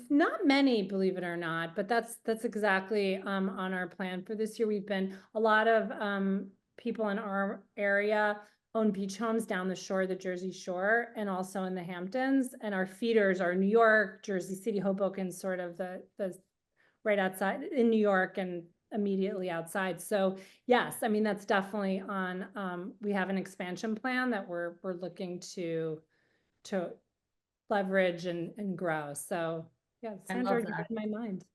not many, believe it or not, but that's exactly on our plan for this year. We've been a lot of people in our area own beach homes down the shore, the Jersey Shore, and also in the Hamptons. And our feeders are New York, Jersey City, Hoboken, sort of the right outside in New York and immediately outside. So yes, I mean that's definitely on. We have an expansion plan that we're looking to leverage and grow. So yeah, I Sandra, love you read that. my mind.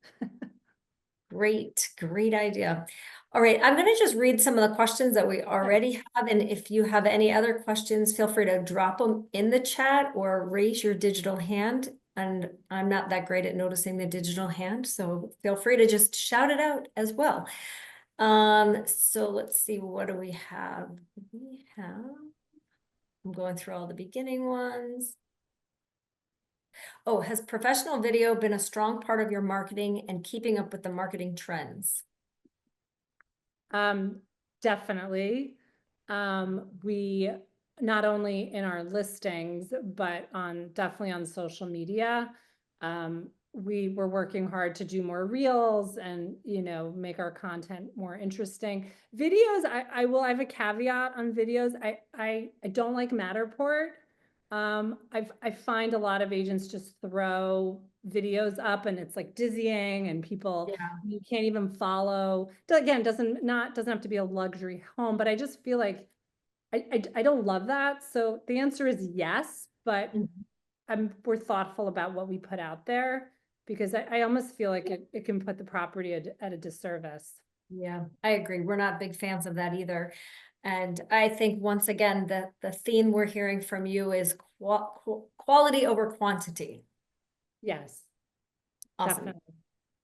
Great idea. All right, I'm going to just read some of the questions that we already have. And if you have any other questions, feel free to drop them in the chat or raise your digital hand. And I'm not that great at noticing the digital hand, so feel free to just shout it out as well. So let's see, what do we have? We have, I'm going through all the beginning ones. Oh, has professional video been a strong part of your marketing and keeping up with the marketing trends? Um, definitely. We not only in our listings, but definitely on social media. We were working hard to do more reels and, make our content more interesting. Videos, I have a caveat on videos. I don't like Matterport. I find a lot of agents just throw videos up and it's like dizzying and people, Yeah. you can't even follow. Again, doesn't have to be a luxury home, but I just feel like I don't love that. So the answer is yes, but Mhm. we're thoughtful about what we put out there because I almost feel like it can put the property at a disservice. Yeah, I agree. We're not big fans of that either. And I think once again, the theme we're hearing from you is quality over quantity. Yes, Awesome. definitely.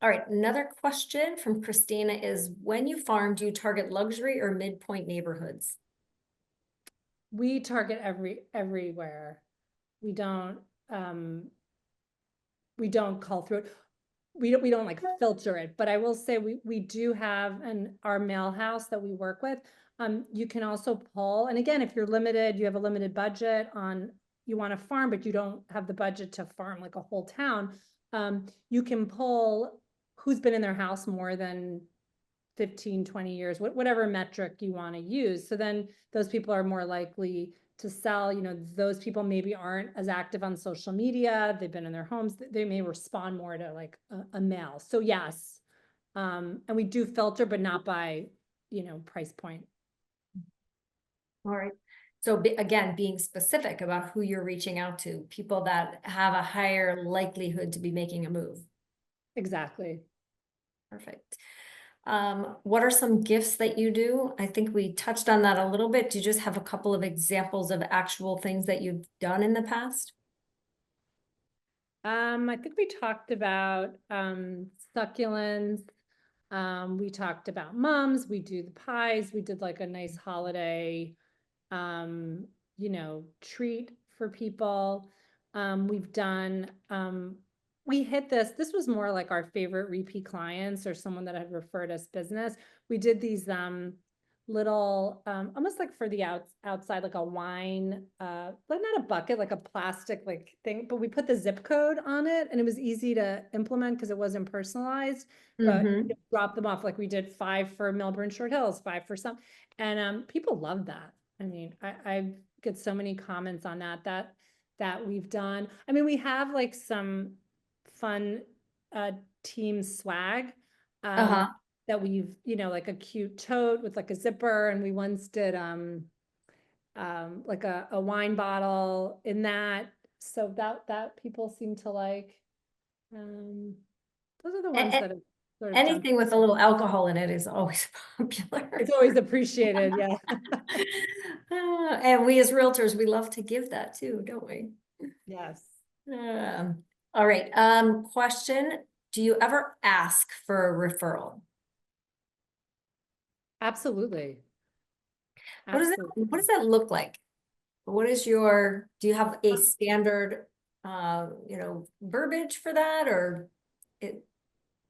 All right, another question from Christina is, when you farm, do you target luxury or midpoint neighborhoods? We target everywhere. We don't um we don't call through it. We don't like filter it, but I will say we do have our mail house that we work with. You can also pull, and again, if you're limited, you have a limited budget on, you want to farm, but you don't have the budget to farm like a whole town. You can pull who's been in their house more than 15, 20 years, whatever metric you want to use. So then those people are more likely to sell. Those people maybe aren't as active on social media. They've been in their homes. They may respond more to like a mail. So yes. And we do filter, but not by, price point. All right. So again, being specific about who you're reaching out to, people that have a higher likelihood to be making a move. Exactly. Perfect. What are some gifts that you do? I think we touched on that a little bit. Do you just have a couple of examples of actual things that you've done in the past? I think we talked about succulents. We talked about mums. We do the pies. We did like a nice holiday um, treat for people. We've done, we hit this was more like our favorite repeat clients or someone that had referred us business. We did these little, almost like for the outside, like a wine, like not a bucket, like a plastic like thing, but we put the zip code on it and it was easy to implement because it wasn't personalized, but Mm-hmm. drop them off. Like we did 5 for Melbourne Short Hills, 5 for some, and people love that. I mean, I get so many comments on that we've done. I mean, we have like some fun team swag Uh-huh. that we've, like a cute tote with like a zipper, and we once did like a wine bottle in that. So that people seem to like. Um, those are the A- ones a- that have sort of jumped. Anything with a little alcohol in it is always popular. It's always appreciated, yeah. And we as realtors, we love to give that too, don't we? Yes, All right. Question. Do you ever ask for a referral? absolutely. What does Absolutely. that look like? What is your, do you have a standard, verbiage for that, or it,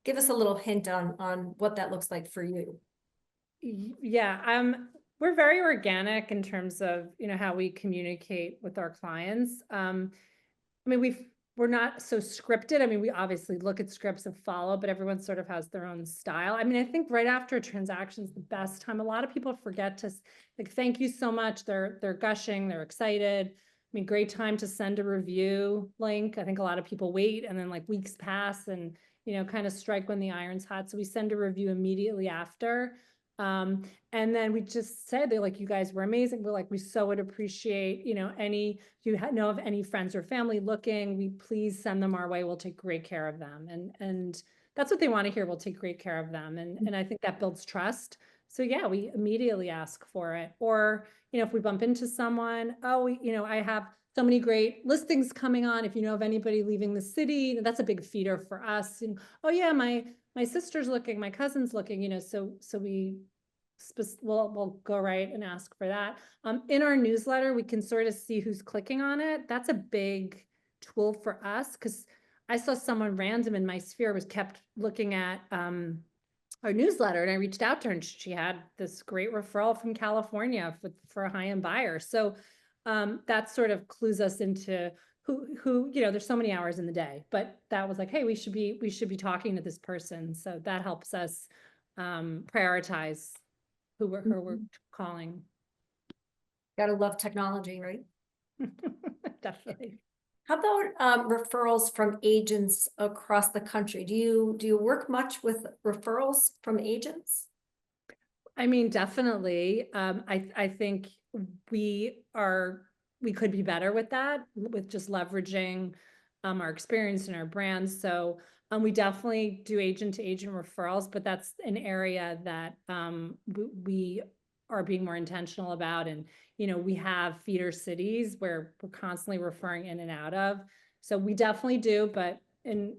give us a little hint on what that looks like for you. Yeah, we're very organic in terms of, how we communicate with our clients. I mean, we're not so scripted. I mean, we obviously look at scripts and follow, but everyone sort of has their own style. I mean, I think right after a transaction is the best time. A lot of people forget to like, thank you so much. They're gushing, they're excited. I mean, great time to send a review link. I think a lot of people wait and then like weeks pass and, kind of strike when the iron's hot. So we send a review immediately after. Um, and then we just said, they're like, you guys were amazing. We're like, we so would appreciate, if you know of any friends or family looking, we please send them our way. We'll take great care of them. And that's what they want to hear. We'll take great care of them. And I think that builds trust. So yeah, we immediately ask for it. Or, if we bump into someone, oh, I have so many great listings coming on. If you know of anybody leaving the city, that's a big feeder for us. And oh yeah, my sister's looking, my cousin's looking, so we'll go right and ask for that. In our newsletter, we can sort of see who's clicking on it. That's a big tool for us, because I saw someone random in my sphere was kept looking at our newsletter, and I reached out to her, and she had this great referral from California for a high-end buyer. So that sort of clues us into who there's so many hours in the day, but that was like, hey, we should be talking to this person. So that helps us prioritize who we're calling. Gotta love technology, right? Definitely. How about referrals from agents across the country? Do you work much with referrals from agents? I mean, definitely. I think we could be better with that, with just leveraging our experience and our brands. So we definitely do agent to agent referrals, but that's an area that we are being more intentional about. And we have feeder cities where we're constantly referring in and out of. So we definitely do, but and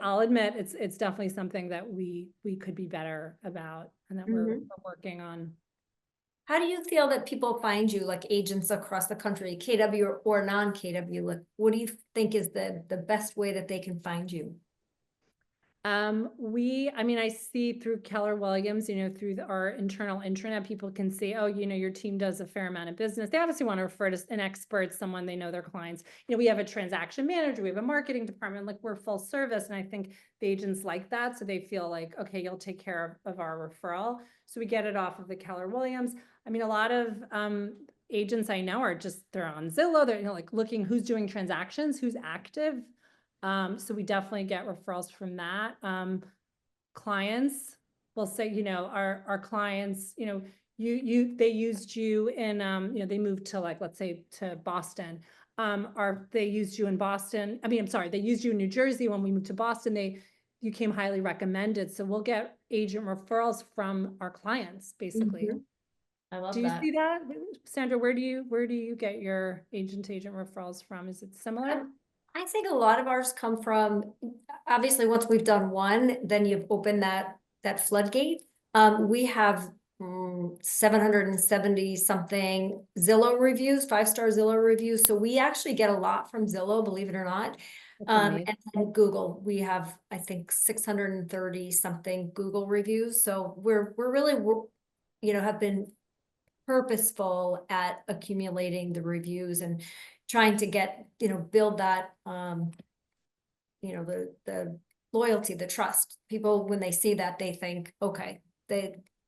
I'll admit it's definitely something that we could be better about, and that we're working on. How do you feel that people find you, like agents across the country, KW or non-KW? Like, what do you think is the best way that they can find you? I mean, I see through Keller Williams, through our internal intranet, people can see, oh, your team does a fair amount of business. They obviously want to refer to an expert, someone they know their clients. We have a transaction manager, we have a marketing department, like we're full service. And I think the agents like that. So they feel like, okay, you'll take care of our referral. So we get it off of the Keller Williams. I mean, a lot of, agents I know are they're on Zillow. They're, like looking who's doing transactions, who's active. So we definitely get referrals from that. Clients will say, our clients, they used you in, they moved to, like, let's say to Boston. They used you in Boston. I mean, I'm sorry, they used you in New Jersey. When we moved to Boston, you came highly recommended. So we'll get agent referrals from our clients, basically. I love Do you that. see that, Sandra? Where do you get your agent to agent referrals from? Is it similar? I think a lot of ours come from, obviously, once we've done one, then you've opened that floodgate. We have 770 something Zillow reviews, 5-star Zillow reviews. So we actually get a lot from Zillow, believe it or not. And then Google, we have, I think, 630 something Google reviews. So we're really, have been purposeful at accumulating the reviews and trying to get, build that, the loyalty, the trust. People, when they see that, they think, okay,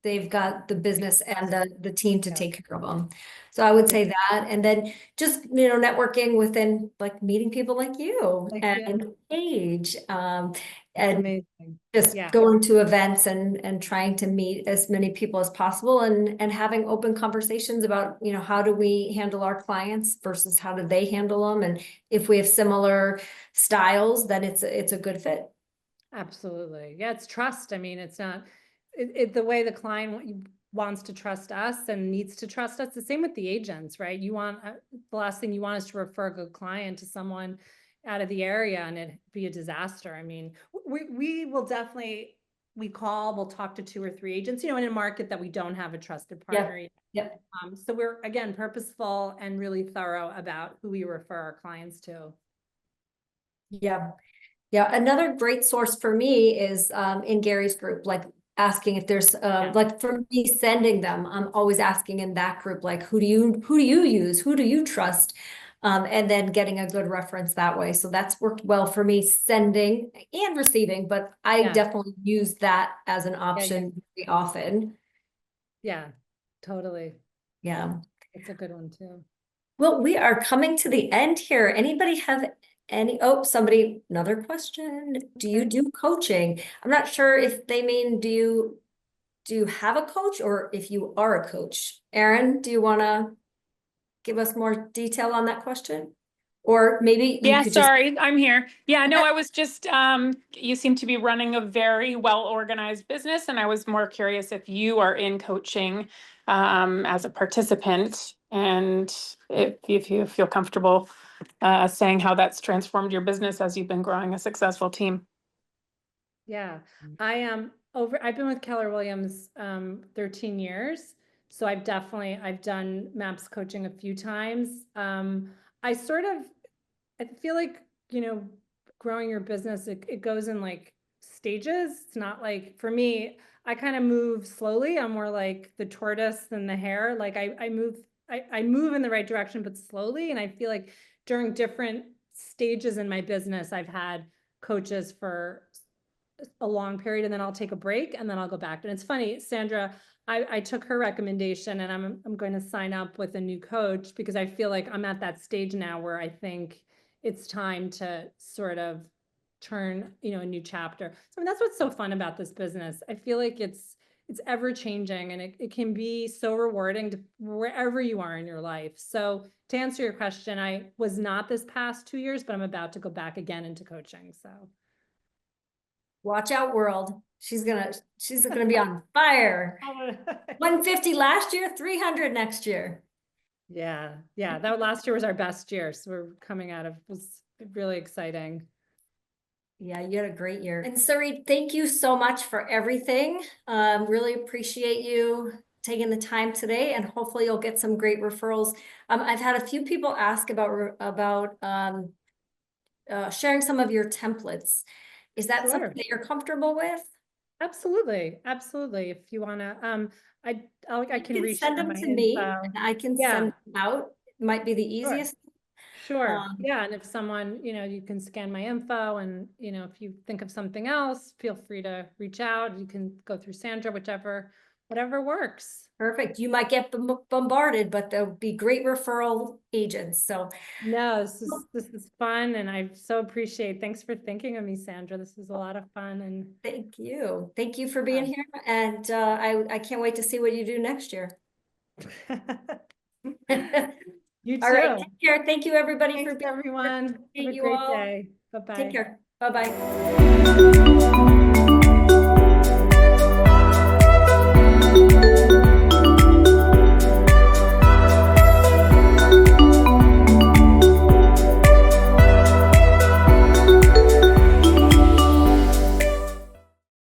they've got the business and the team to take care of them. So I would say that, and then just, networking within, like meeting people like you and Paige, and amazing. just going to events and trying to meet as many people as possible and having open conversations about, how do we handle our clients versus how do they handle them? And if we have similar styles, then it's a good fit. Absolutely. Yeah, it's trust. I mean, it's not the way the client wants to trust us and needs to trust us. The same with the agents, right? You want the last thing you want is to refer a good client to someone out of the area and it be a disaster. I mean, we will definitely, we'll talk to 2 or 3 agents, in a market that we don't have a trusted partner. Yep. So we're, again, purposeful and really thorough about who we refer our clients to. Yeah. Yeah. Another great source for me is in Gary's group, like asking if there's like for me sending them, I'm always asking in that group, like, who do you use? Who do you trust? And then getting a good reference that way. So that's worked well for me, sending and receiving, but I definitely use that as an option very often. Yeah, totally. Yeah. It's a good one too. Well, we are coming to the end here. Anybody have another question. Do you do coaching? I'm not sure if they mean, do you have a coach or if you are a coach? Erin, do you want to give us more detail on that question? Or maybe you could sorry, I'm here. Yeah, no, I was just, you seem to be running a very well-organized business, and I was more curious if you are in coaching as a participant And if you feel comfortable saying how that's transformed your business as you've been growing a successful team. Yeah, I am I've been with Keller Williams 13 years. So I've done MAPS coaching a few times. I feel like, growing your business, it goes in like stages. It's not like, for me, I kind of move slowly. I'm more like the tortoise than the hare. Like I move in the right direction, but slowly. And I feel like during different stages in my business, I've had coaches for a long period, and then I'll take a break and then I'll go back. And it's funny, Sandra, I took her recommendation, and I'm going to sign up with a new coach because I feel like I'm at that stage now where I think it's time to sort of turn, a new chapter. So I mean, that's what's so fun about this business. I feel like it's ever changing, and it can be so rewarding to wherever you are in your life. So to answer your question, I was not this past 2 years, but I'm about to go back again into coaching. So Watch out, world. She's gonna be on fire. 150 last year, 300 next year. Yeah, that last year was our best year. So we're coming out of, was really exciting. Yeah, you had a great year. And Saritte, thank you so much for everything. Really appreciate you taking the time today, and hopefully you'll get some great referrals. I've had a few people ask about sharing some of your templates. Is that Sure. something that you're comfortable with? Absolutely. If you wanna, I You can can send reshare them my to me info. and I can Yeah, send them out. Might be the sure. easiest. Sure. Yeah. And if someone, you can scan my info, and, if you think of something else, feel free to reach out. You can go through Sandra, whatever works. Perfect. You might get bombarded, but there'll be great referral agents. So No, this is fun, and I so appreciate. Thanks for thinking of me, Sandra. This is a lot of fun, and thank you. Thank you for being here. And I can't wait to see what you do next year. you All right. too. Take care. Thank you, everybody, Thanks, for being here. everyone. Have a Appreciate you great all. day. Take Bye-bye. care. Bye-bye.